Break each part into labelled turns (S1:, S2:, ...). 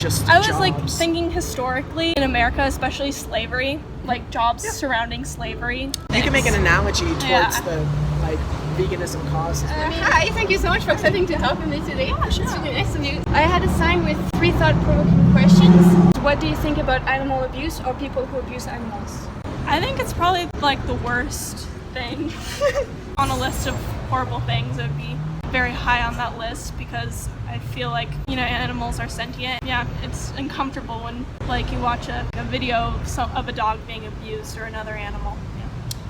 S1: just
S2: I was
S1: jobs.
S2: like thinking historically in America, especially slavery, like jobs surrounding slavery.
S1: You can make an analogy towards the like veganism cause.
S3: Hi, thank you so much for accepting to talk with me today. Yeah, sure. It's really nice of you. I had a sign with 3 thought-provoking questions. What do you think about animal abuse or people who abuse animals?
S2: I think it's probably like the worst thing on a list of horrible things. It would be very high on that list because I feel like, you know, animals are sentient. Yeah, it's uncomfortable when like you watch a video of a dog being abused or another animal. Yeah.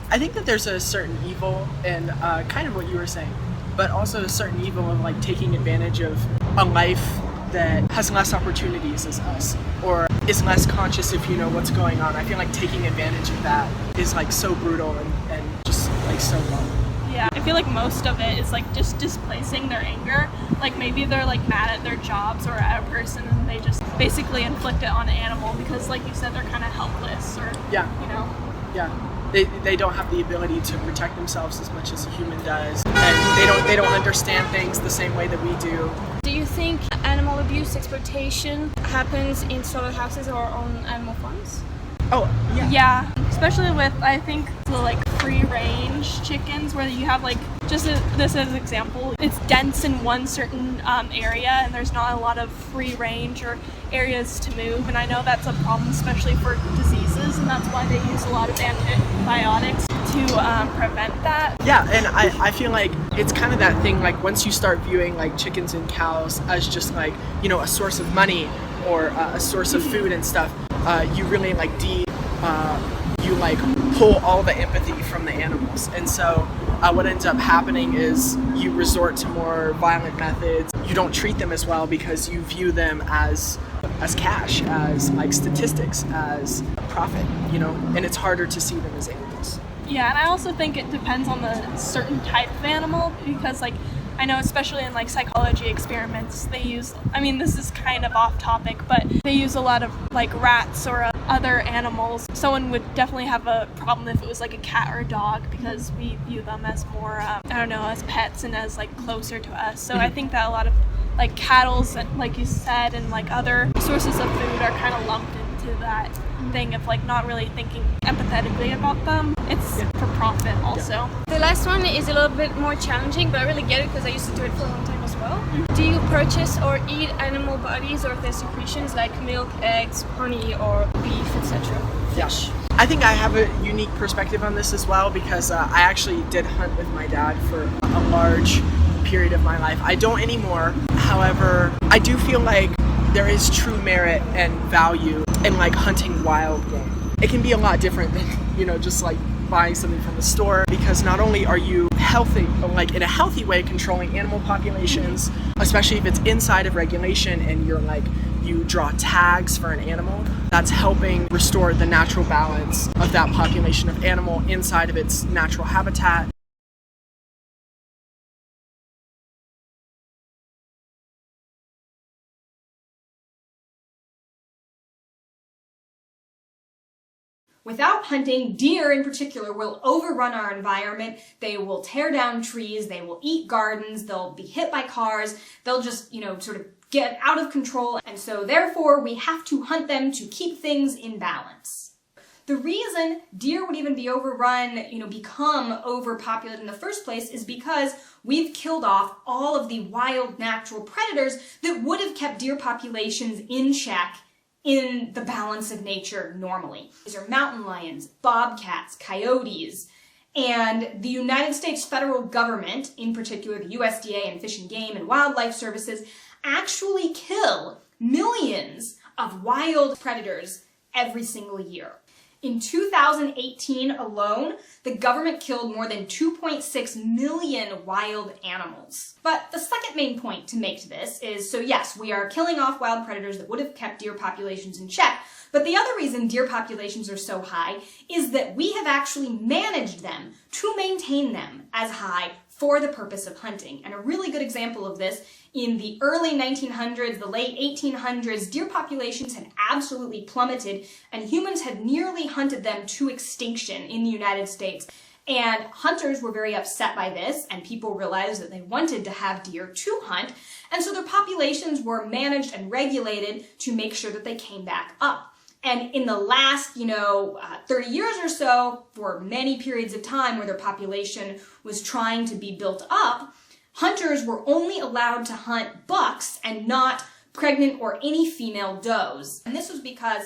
S1: I think that there's a certain evil in kind of what you were saying, but also a certain evil of like taking advantage of a life that has less opportunities as us or is less conscious if you know what's going on. I feel like taking advantage of that is like so brutal and just like so wrong.
S2: Yeah, I feel like most of it is like just displacing their anger. Like maybe they're like mad at their jobs or at a person and they just basically inflict it on an animal because like you said, they're kind of helpless or, you know.
S1: Yeah, they don't have the ability to protect themselves as much as a human does. And they don't understand things the same way that we do.
S3: Do you think animal abuse exploitation happens in slaughterhouses or on animal farms?
S1: Oh, yeah.
S2: Yeah, especially with, I think, the like free-range chickens where you have like, just this as an example, it's dense in one certain area and there's not a lot of free range or areas to move, and I know that's a problem especially for diseases, and that's why they use a lot of antibiotics to prevent that.
S1: Yeah, and I feel like it's kind of that thing, like once you start viewing like chickens and cows as just like, you know, a source of money or a source of food and stuff, you really like you like pull all the empathy from the animals, and so what ends up happening is you resort to more violent methods. You don't treat them as well because you view them as cash, as like statistics, as profit, you know, and it's harder to see them as animals.
S2: Yeah, and I also think it depends on the certain type of animal because like I know especially in like psychology experiments they use, I mean this is kind of off topic, but they use a lot of like rats or other animals. Someone would definitely have a problem if it was like a cat or a dog because we view them as more, I don't know, as pets and as like closer to us. So I think that a lot of like cattle, like you said, and like other sources of food are kind of lumped into that thing of like not really thinking empathetically about them. It's for profit also.
S3: The last one is a little bit more challenging, but I really get it because I used to do it for a long time as well. Do you purchase or eat animal bodies or their secretions like milk, eggs, honey, or beef, etc.? Fish?
S1: I think I have a unique perspective on this as well because I actually did hunt with my dad for a large period of my life. I don't anymore. However, I do feel like there is true merit and value in like hunting wild game. It can be a lot different than, you know, just like buying something from the store, because not only are you healthy, like in a healthy way, controlling animal populations, especially if it's inside of regulation and you're like, you draw tags for an animal, that's helping restore the natural balance of that population of animal inside of its natural habitat.
S4: Without hunting, deer in particular will overrun our environment. They will tear down trees, they will eat gardens, they'll be hit by cars, they'll just, you know, sort of get out of control, and so therefore we have to hunt them to keep things in balance. The reason deer would even be overrun, you know, become overpopulated in the first place is because we've killed off all of the wild natural predators that would have kept deer populations in check in the balance of nature normally. These are mountain lions, bobcats, coyotes, and the United States federal government, in particular the USDA and Fish and Game and Wildlife Services, actually kill millions of wild predators every single year. In 2018 alone, the government killed more than 2.6 million wild animals. But the second main point to make to this is, so yes, we are killing off wild predators that would have kept deer populations in check, but the other reason deer populations are so high is that we have actually managed them to maintain them as high for the purpose of hunting. And a really good example of this, in the early 1900s, the late 1800s, deer populations had absolutely plummeted and humans had nearly hunted them to extinction in the United States. And hunters were very upset by this, and people realized that they wanted to have deer to hunt, and so their populations were managed and regulated to make sure that they came back up. And in the last, 30 years or so, for many periods of time where their population was trying to be built up, hunters were only allowed to hunt bucks and not pregnant or any female does. And this was because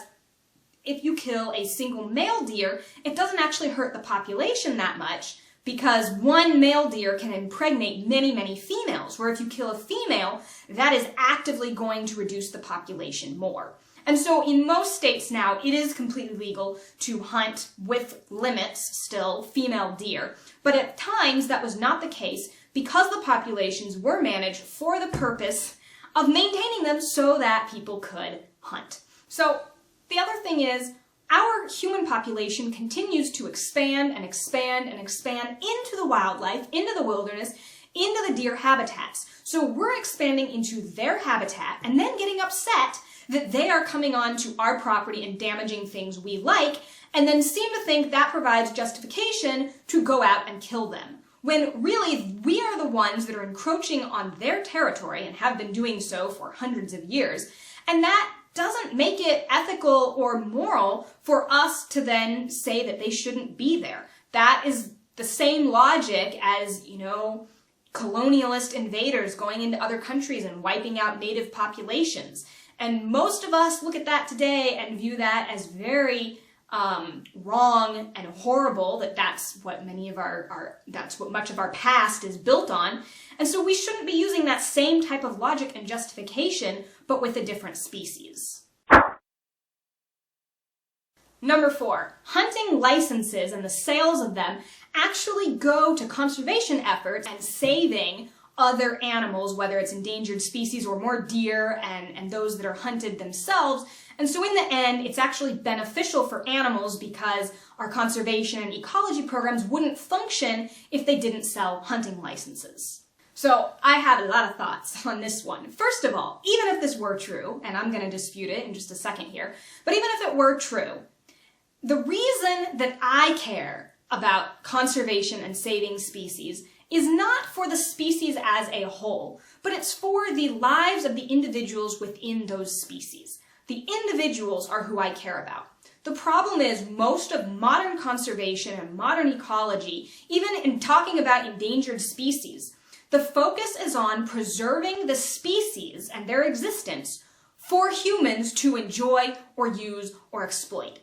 S4: if you kill a single male deer, it doesn't actually hurt the population that much, because one male deer can impregnate many, many females, where if you kill a female, that is actively going to reduce the population more. And so in most states now, it is completely legal to hunt with limits still female deer. But at times that was not the case because the populations were managed for the purpose of maintaining them so that people could hunt. So the other thing is, our human population continues to expand and expand and expand into the wildlife, into the wilderness, into the deer habitats. So we're expanding into their habitat and then getting upset that they are coming onto our property and damaging things we like, and then seem to think that provides justification to go out and kill them. When really we are the ones that are encroaching on their territory and have been doing so for hundreds of years. And that doesn't make it ethical or moral for us to then say that they shouldn't be there. That is the same logic as, colonialist invaders going into other countries and wiping out native populations. And most of us look at that today and view that as very wrong and horrible, that's what much of our past is built on. And so we shouldn't be using that same type of logic and justification, but with a different species. Number 4, hunting licenses and the sales of them actually go to conservation efforts and saving other animals, whether it's endangered species or more deer and those that are hunted themselves. And so in the end, it's actually beneficial for animals because our conservation and ecology programs wouldn't function if they didn't sell hunting licenses. So I have a lot of thoughts on this one. First of all, even if this were true, and I'm going to dispute it in just a second here, but even if it were true, the reason that I care about conservation and saving species is not for the species as a whole, but it's for the lives of the individuals within those species. The individuals are who I care about. The problem is most of modern conservation and modern ecology, even in talking about endangered species, the focus is on preserving the species and their existence for humans to enjoy or use or exploit.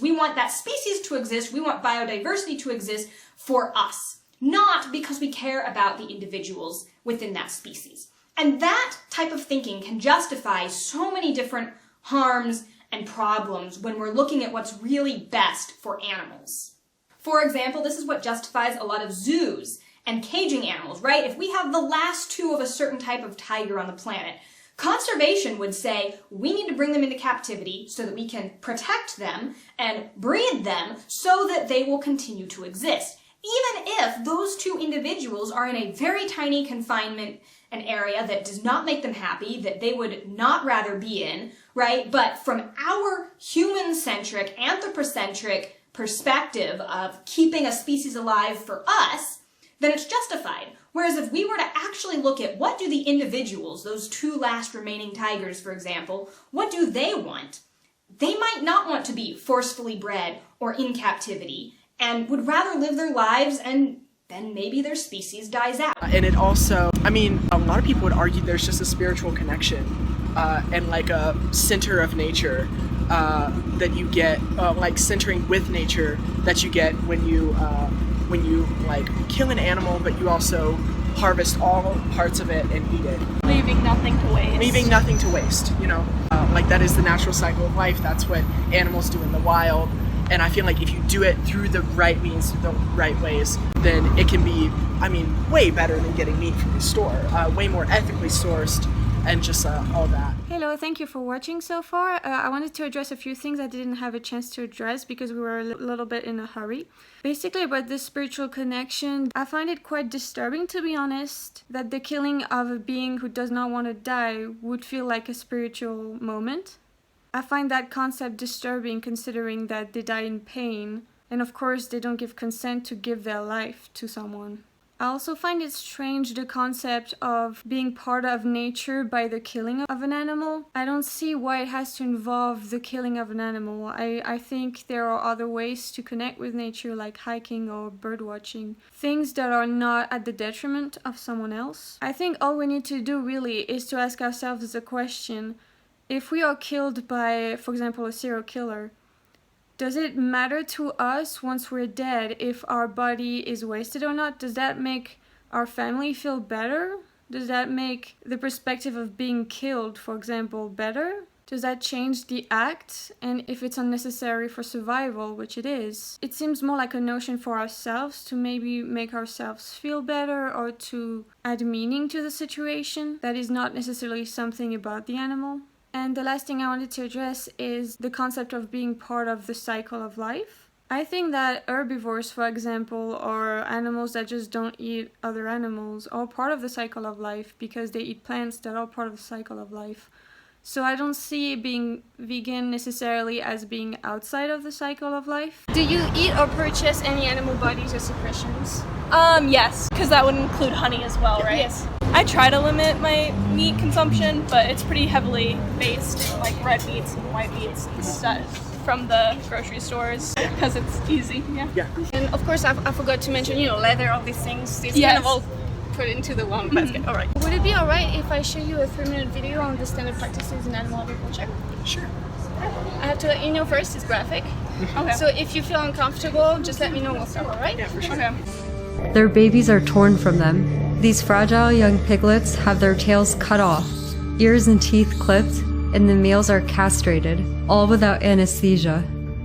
S4: We want that species to exist, we want biodiversity to exist for us, not because we care about the individuals within that species. And that type of thinking can justify so many different harms and problems when we're looking at what's really best for animals. For example, this is what justifies a lot of zoos and caging animals, right? If we have the last two of a certain type of tiger on the planet, conservation would say we need to bring them into captivity so that we can protect them and breed them so that they will continue to exist. Even if those two individuals are in a very tiny confinement an area that does not make them happy, that they would not rather be in, right? But from our human-centric, anthropocentric perspective of keeping a species alive for us, then it's justified. Whereas if we were to actually look at what do the individuals, those two last remaining tigers, for example, what do they want? They might not want to be forcefully bred or in captivity and would rather live their lives, and then maybe their species dies out.
S1: And it also, a lot of people would argue there's just a spiritual connection and like a center of nature that you get, like centering with nature that you get when you like kill an animal, but you also harvest all parts of it and eat it.
S2: Leaving nothing to waste.
S1: Leaving nothing to waste, like that is the natural cycle of life. That's what animals do in the wild. And I feel like if you do it through the right means, the right ways, then it can be, way better than getting meat from the store, way more ethically sourced, and just all that.
S5: Hello, thank you for watching so far. I wanted to address a few things I didn't have a chance to address because we were a little bit in a hurry. Basically about this spiritual connection, I find it quite disturbing, to be honest, that the killing of a being who does not want to die would feel like a spiritual moment. I find that concept disturbing considering that they die in pain And of course, they don't give consent to give their life to someone. I also find it strange the concept of being part of nature by the killing of an animal. I don't see why it has to involve the killing of an animal. I think there are other ways to connect with nature, like hiking or bird watching. Things that are not at the detriment of someone else. I think all we need to do really is to ask ourselves the question, if we are killed by, for example, a serial killer, does it matter to us once we're dead if our body is wasted or not? Does that make our family feel better? Does that make the perspective of being killed, for example, better? Does that change the act? And if it's unnecessary for survival, which it is, it seems more like a notion for ourselves to maybe make ourselves feel better or to add meaning to the situation that is not necessarily something about the animal. And the last thing I wanted to address is the concept of being part of the cycle of life. I think that herbivores, for example, or animals that just don't eat other animals, are part of the cycle of life because they eat plants that are part of the cycle of life. So I don't see being vegan necessarily as being outside of the cycle of life.
S3: Do you eat or purchase any animal bodies or secretions?
S2: Yes, because that would include honey as well, right?
S3: Yes.
S2: I try to limit my meat consumption, but it's pretty heavily based in like red meats and white meats and stuff from the grocery stores because it's easy. Yeah.
S3: And of course, I forgot to mention, leather, all these things. It's
S2: Yes.
S3: kind of all put into the one basket. All right. Would it be all right if I show you a 3-minute video on the standard practices in animal agriculture?
S1: Sure.
S3: I have to let you know first, it's graphic.
S2: Okay.
S3: So if you feel uncomfortable, just let me know. We'll stop. All right?
S1: Yeah, for sure.
S2: Okay.
S6: Their babies are torn from them. These fragile young piglets have their tails cut off, ears and teeth clipped, and the males are castrated, all without anesthesia.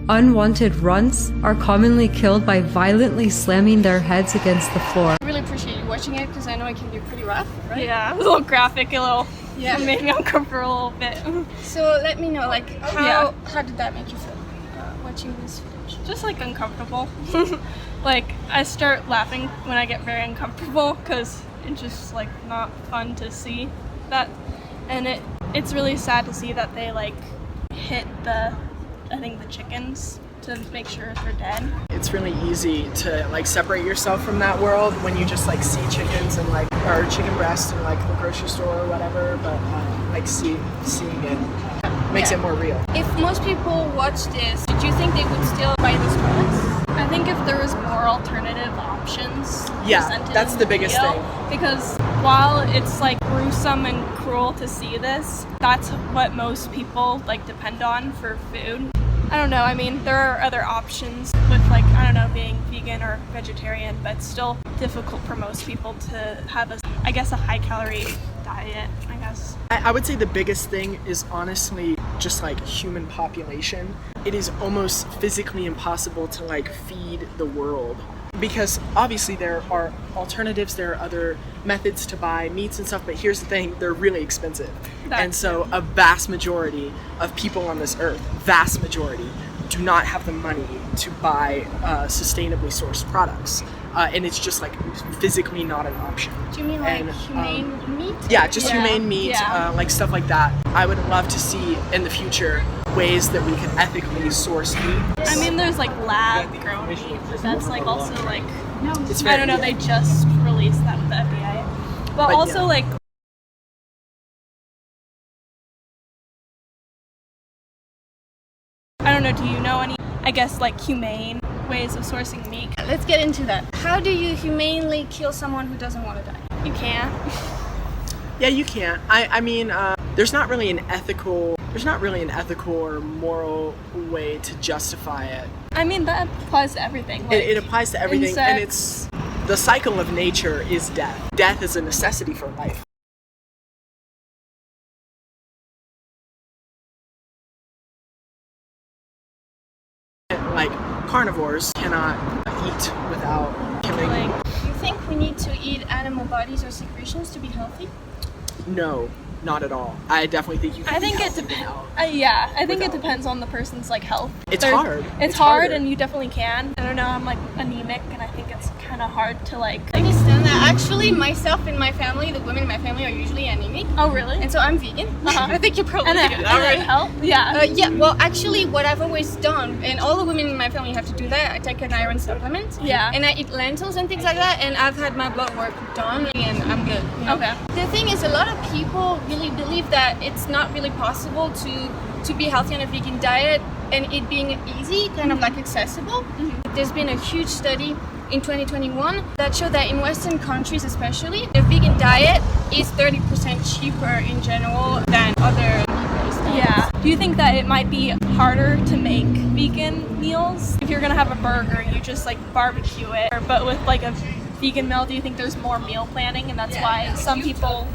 S6: Unwanted runts are commonly killed by violently slamming their heads against the floor.
S3: I really appreciate you watching it because I know it can be pretty rough, right?
S2: Yeah, it was a little graphic, a little.
S3: Yeah.
S2: It made me uncomfortable a little bit.
S3: So let me know, like,
S2: Yeah.
S3: how did that make you feel watching this footage?
S2: Just like uncomfortable. Like I start laughing when I get very uncomfortable because it's just like not fun to see that, and it's really sad to see that they like hit the chickens to make sure they're dead.
S1: It's really easy to like separate yourself from that world when you just like see chickens and like or chicken breast in like the grocery store or whatever, but like seeing it makes it more real.
S3: If most people watch this, do you think they would still buy those products?
S2: I think if there was more alternative options
S1: Yeah,
S2: presented
S1: that's
S2: in
S1: the biggest
S2: video,
S1: thing.
S2: because while it's like gruesome and cruel to see this, that's what most people like depend on for food. I don't know, I mean, there are other options with like, I don't know, being vegan or vegetarian, but it's still difficult for most people to have a high calorie diet, I guess.
S1: I would say the biggest thing is honestly just like human population. It is almost physically impossible to like feed the world because obviously there are alternatives, there are other methods to buy meats and stuff, but here's the thing, they're really expensive. And so a vast majority of people on this earth, vast majority, do not have the money to buy sustainably sourced products. And it's just like physically not an option.
S3: Do you mean like humane meat?
S1: Yeah, just
S2: Yeah.
S1: humane meat,
S2: Yeah.
S1: like stuff like that. I would love to see in the future ways that we can ethically source meat.
S2: I mean, there's like lab grown meat, but that's like also like,
S1: It's
S2: I
S1: very,
S2: don't know, they just released that with the FDA. But also
S1: yeah.
S2: like, I don't know, do you know any, I guess like humane ways of sourcing meat?
S3: Let's get into that. How do you humanely kill someone who doesn't want to die?
S2: You can't.
S1: Yeah, you can't. I mean, there's not really an ethical or moral way to justify it.
S2: I mean, that applies to everything. Like,
S1: It applies to everything, and
S2: insects.
S1: it's the cycle of nature is death. Death is a necessity for life. Like carnivores cannot eat without killing.
S2: Like,
S3: Do you think we need to eat animal bodies or secretions to be healthy?
S1: No, not at all. I definitely think you can.
S2: I think
S1: be
S2: it
S1: healthy
S2: depends.
S1: without.
S2: Yeah, I think it
S1: without.
S2: depends on the person's like health.
S1: It's hard.
S2: It's hard,
S1: harder.
S2: and you definitely can. I don't know. I'm like anemic, and I think it's kind of of hard to like.
S3: I understand that. Actually, myself and my family, the women in my family are usually anemic.
S2: Oh, really?
S3: And so I'm vegan. I think you probably
S2: And
S3: figured
S2: it
S3: it out, right?
S2: help? Yeah.
S3: Yeah, well, actually, what I've always done, and all the women in my family have to do that, I take an iron supplement.
S2: Yeah.
S3: And I eat lentils and things like that, and I've had my blood work done, and I'm good. You know?
S2: Okay.
S3: The thing is, a lot of people really believe that it's not really possible to be healthy on a vegan diet, and it being easy, kind of like accessible. There's been a huge study in 2021 that showed that in Western countries especially, a vegan diet is 30% cheaper in general than other meat-based diets.
S2: Yeah. Do you think that it might be harder to make vegan meals? If you're gonna have a burger, you just like barbecue it. But with like a vegan meal, do you think there's more meal planning, and that's why some people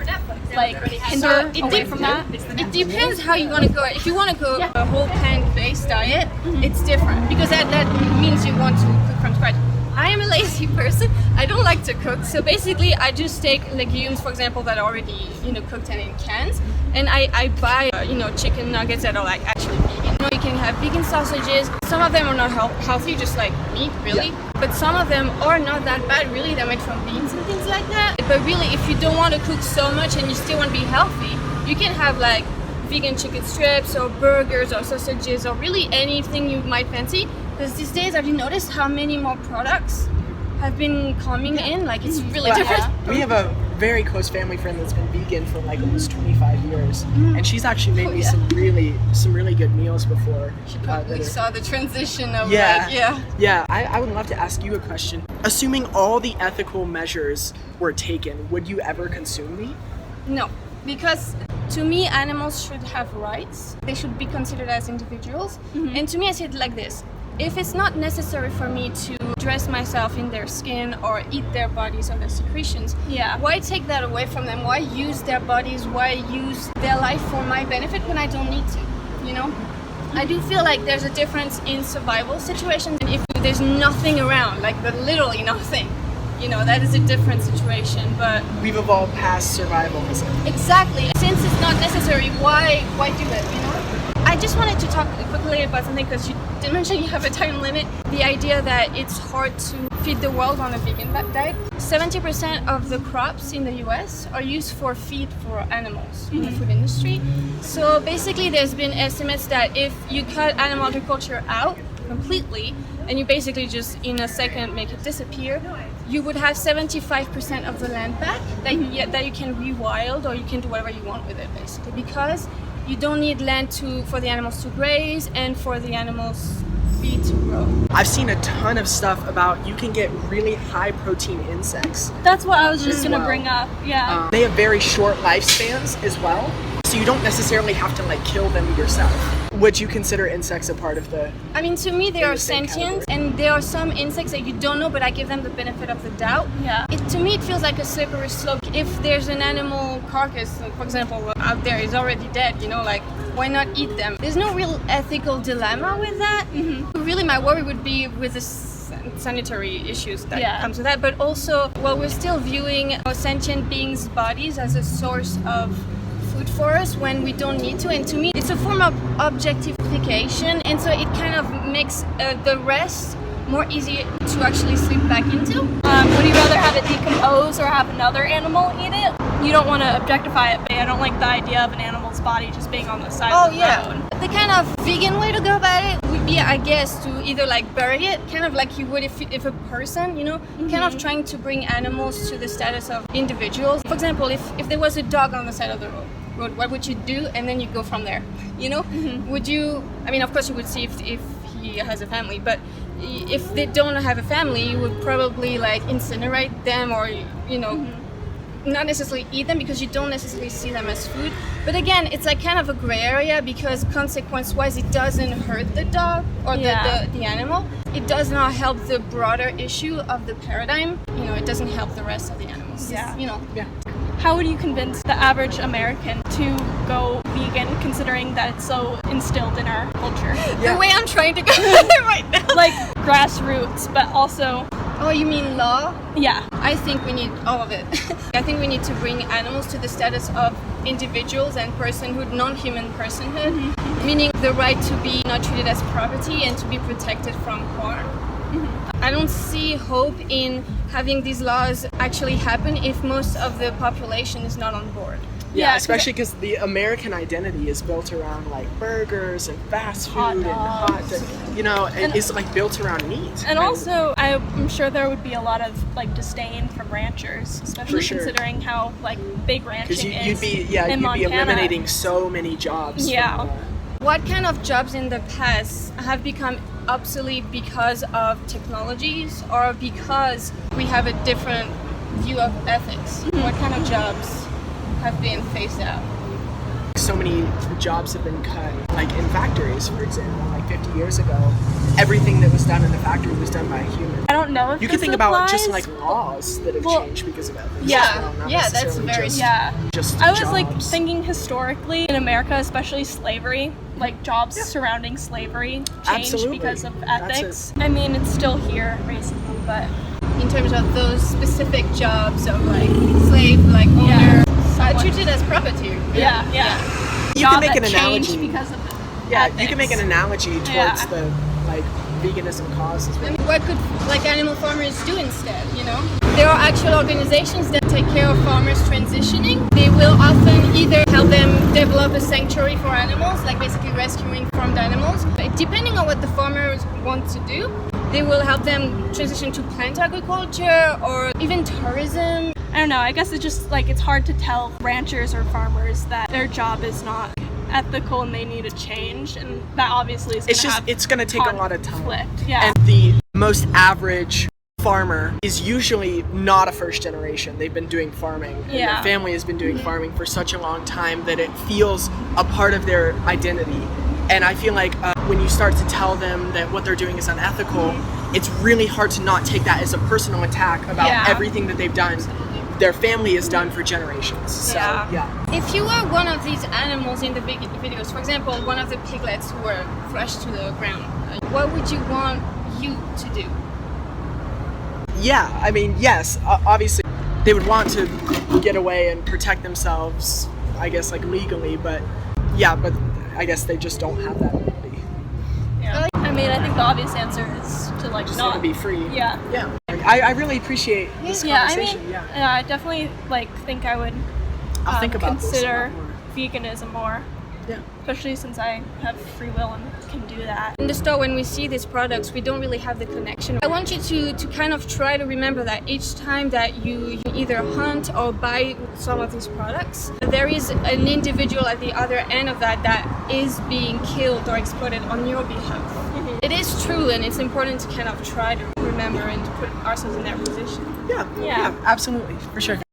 S2: like hinder away from that?
S3: It depends how you want to go. If you want to go a whole pan-based diet, it's different because that means you want to cook from scratch. I am a lazy person. I don't like to cook, so basically I just take legumes, for example, that are already cooked and in cans, and I buy chicken nuggets that are like actually vegan. You can have vegan sausages. Some of them are not healthy, just like meat, really. Yeah. But some of them are not that bad, really. They're made from beans and things like that. But really, if you don't want to cook so much and you still want to be healthy, you can have like vegan chicken strips or burgers or sausages or really anything you might fancy. Because these days, have you noticed how many more products have been coming in? Like, it's really different.
S1: We have a very close family friend that's been vegan for like almost 25 years, and she's actually made me some really good meals before.
S3: She probably saw the transition of
S1: I would love to ask you a question. Assuming all the ethical measures were taken, would you ever consume meat?
S3: No, because to me, animals should have rights. They should be considered as individuals. And to me, I see it like this. If it's not necessary for me to dress myself in their skin or eat their bodies or their secretions, why take that away from them? Why use their bodies? Why use their life for my benefit when I don't need to? I do feel like there's a difference in survival situations. If there's nothing around, like literally nothing, that is a different situation. But
S1: we've evolved past survivalism.
S3: Exactly. Since it's not necessary, why do it? I just wanted to talk quickly about something because you did mention you have a time limit. The idea that it's hard to feed the world on a vegan diet. 70% of the crops in the US are used for feed for animals in the food industry. So basically there's been estimates that if you cut animal agriculture out completely and you basically just in a second make it disappear, you would have 75% of the land back that you can rewild or you can do whatever you want with it basically, because you don't need land for the animals to graze and for the animals' feed to grow.
S1: I've seen a ton of stuff about you can get really high protein insects.
S2: That's what I was just gonna bring up. Yeah.
S1: They have very short lifespans as well, so you don't necessarily have to like kill them yourself. Would you consider insects a part of the?
S3: I mean, to me, they are sentient, and there are some insects that you don't know, but I give them the benefit of the doubt.
S2: Yeah.
S3: To me, it feels like a slippery slope. If there's an animal carcass, for example, out there is already dead, like why not eat them? There's no real ethical dilemma with that. Really, my worry would be with the sanitary issues that comes with that, but also, we're still viewing sentient beings' bodies as a source of food for us when we don't need to, and to me it's a form of objectification, and so it kind of makes the rest more easy to actually sleep back into.
S2: Would you rather have it decompose or have another animal eat it? You don't want to objectify it, but I don't like the idea of an animal's body just being on the side of the road.
S3: The kind of vegan way to go about it would be, I guess, to either like bury it, kind of like you would if a person, kind of trying to bring animals to the status of individuals. For example, if there was a dog on the side of the road, what would you do? And then you go from there, Would you, I mean, of course you would see if he has a family, but if they don't have a family, you would probably like incinerate them or, not necessarily eat them because you don't necessarily see them as food. But again, it's like kind of a gray area because consequence-wise, it doesn't hurt the dog or the animal. It does not help the broader issue of the paradigm. It doesn't help the rest of the animals.
S2: How would you convince the average American to go vegan, considering that it's so instilled in our culture?
S3: The way I'm trying to go right now.
S2: Like grassroots, but also...
S3: Oh, you mean law?
S2: Yeah.
S3: I think we need all of it. I think we need to bring animals to the status of individuals and personhood, non-human personhood, meaning the right to be not treated as property and to be protected from harm. I don't see hope in having these laws actually happen if most of the population is not on board.
S1: Yeah, especially because the American identity is built around like burgers and fast food and hot, you know, and it's like built around meat.
S2: And also, I'm sure there would be a lot of like disdain from ranchers, especially considering how like big ranching is.
S1: You'd be
S2: Montana.
S1: eliminating so many jobs.
S2: Yeah.
S3: What kind of jobs in the past have become obsolete because of technologies or because we have a different view of ethics? What kind of jobs have been phased out?
S1: So many jobs have been cut, like in factories, for example. Like 50 years ago, everything that was done in the factory was done by a human.
S2: I don't know if
S1: you can think about just like laws that have changed because of ethics.
S3: Yeah,
S1: well,
S3: yeah, that's very
S1: just
S2: I was
S1: jobs.
S2: like thinking historically in America, especially slavery, like jobs surrounding slavery changed because of ethics. I mean, it's still here, racism, but
S3: in terms of those specific jobs of like slave, like owner, treated as property.
S2: Yeah.
S1: You can make an analogy
S2: because of
S1: you can make an analogy towards the like veganism cause as well.
S3: I mean, what could like animal farmers do instead, you know? There are actual organizations that take care of farmers transitioning. They will often either help them develop a sanctuary for animals, like basically rescuing farmed animals. But depending on what the farmers want to do, they will help them transition to plant agriculture or even tourism.
S2: I don't know, I guess it's just like it's hard to tell ranchers or farmers that their job is not ethical and they need a change, and that obviously is
S1: it's going to take a lot of time.
S2: Yeah.
S1: And the most average farmer is usually not a first generation. They've been doing farming. And their family has been doing farming for such a long time that it feels a part of their identity. And I feel like when you start to tell them that what they're doing is unethical, it's really hard to not take that as a personal attack about everything that they've done. Their family has done for generations. So,
S3: If you were one of these animals in the videos, for example, one of the piglets who were flushed to the ground, what would you want you to do?
S1: Yeah, I mean, yes, obviously they would want to get away and protect themselves, I guess, like legally, but I guess they just don't have that ability.
S2: Yeah. I mean, I think the obvious answer is to like
S1: just
S2: not
S1: want to be free.
S2: Yeah.
S1: Yeah. I really appreciate this conversation.
S2: I definitely like think I would
S1: I'll think about
S2: consider
S1: this
S2: veganism more.
S1: Yeah.
S2: Especially since I have free will and can do that.
S3: In the store, when we see these products, we don't really have the connection. I want you to kind of try to remember that each time that you either hunt or buy some of these products, there is an individual at the other end of that is being killed or exploited on your behalf. It is true, and it's important to kind of try to remember and to put ourselves in their position.
S1: Yeah, absolutely, for sure.